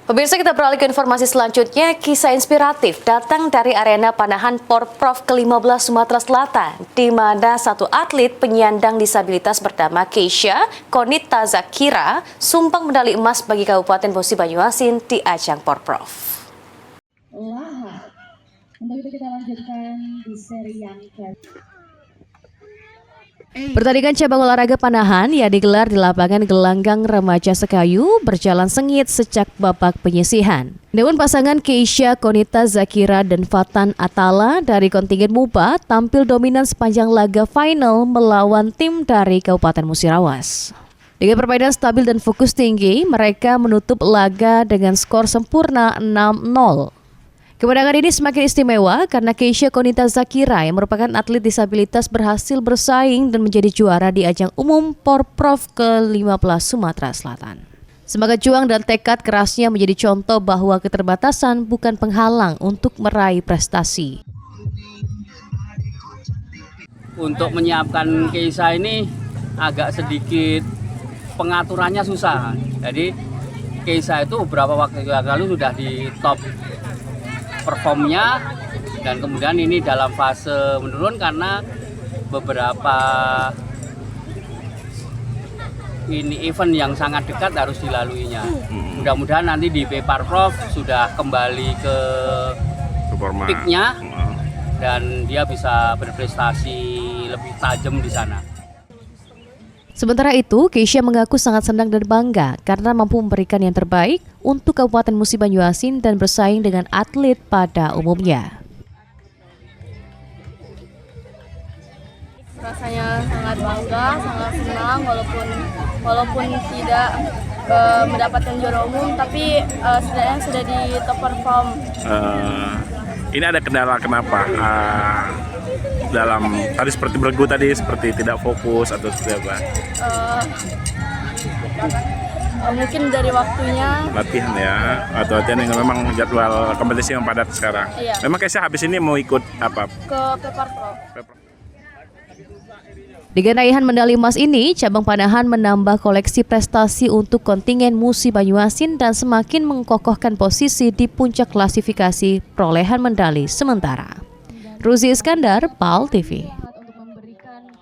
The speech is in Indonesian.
Pemirsa, kita beralih ke informasi selanjutnya. Kisah inspiratif datang dari arena panahan Porprov ke-15 Sumatera Selatan, di mana satu atlet penyandang disabilitas bernama Keisha Konita Zakira sumbang medali emas bagi Kabupaten Musi Banyuasin di ajang Porprov. Untuk itu kita lanjutkan di seri yang kedua. Pertandingan cabang olahraga panahan yang digelar di lapangan Gelanggang Remaja Sekayu berjalan sengit sejak babak penyisihan. Namun pasangan Keisha Konita Zakira dan Fatan Atala dari kontingen MUBA tampil dominan sepanjang laga final melawan tim dari Kabupaten Musirawas. Dengan permainan stabil dan fokus tinggi, mereka menutup laga dengan skor sempurna 6-0. Kemenangan ini semakin istimewa karena Keisha Konita Zakira yang merupakan atlet disabilitas berhasil bersaing dan menjadi juara di ajang umum Porprov ke-15 Sumatera Selatan. Semangat juang dan tekad kerasnya menjadi contoh bahwa keterbatasan bukan penghalang untuk meraih prestasi. Untuk menyiapkan Keisha ini agak sedikit pengaturannya susah. Jadi Keisha itu beberapa waktu lalu sudah di top performnya, dan kemudian ini dalam fase menurun karena beberapa event yang sangat dekat harus dilaluinya. Mudah-mudahan nanti di Porprov sudah kembali ke peaknya dan dia bisa berprestasi lebih tajam di sana. Sementara itu, Keisha mengaku sangat senang dan bangga karena mampu memberikan yang terbaik untuk Kabupaten Musi Banyuasin dan bersaing dengan atlet pada umumnya. Rasanya sangat bangga, sangat senang walaupun tidak mendapatkan juara umum, tapi setidaknya sudah di top perform. Ini ada kendala kenapa? Dalam tadi seperti bergu tadi seperti tidak fokus atau seperti apa? Mungkin dari waktunya Latihan ya, atau latihan yang memang jadwal kompetisi yang padat sekarang. Iya. Memang Keisha habis ini mau ikut apa? ke Porprov. Dengan raihan medali emas ini, cabang panahan menambah koleksi prestasi untuk kontingen Musi Banyuasin dan semakin mengokohkan posisi di puncak klasifikasi perolehan medali sementara. Ruzi Iskandar, PAL TV.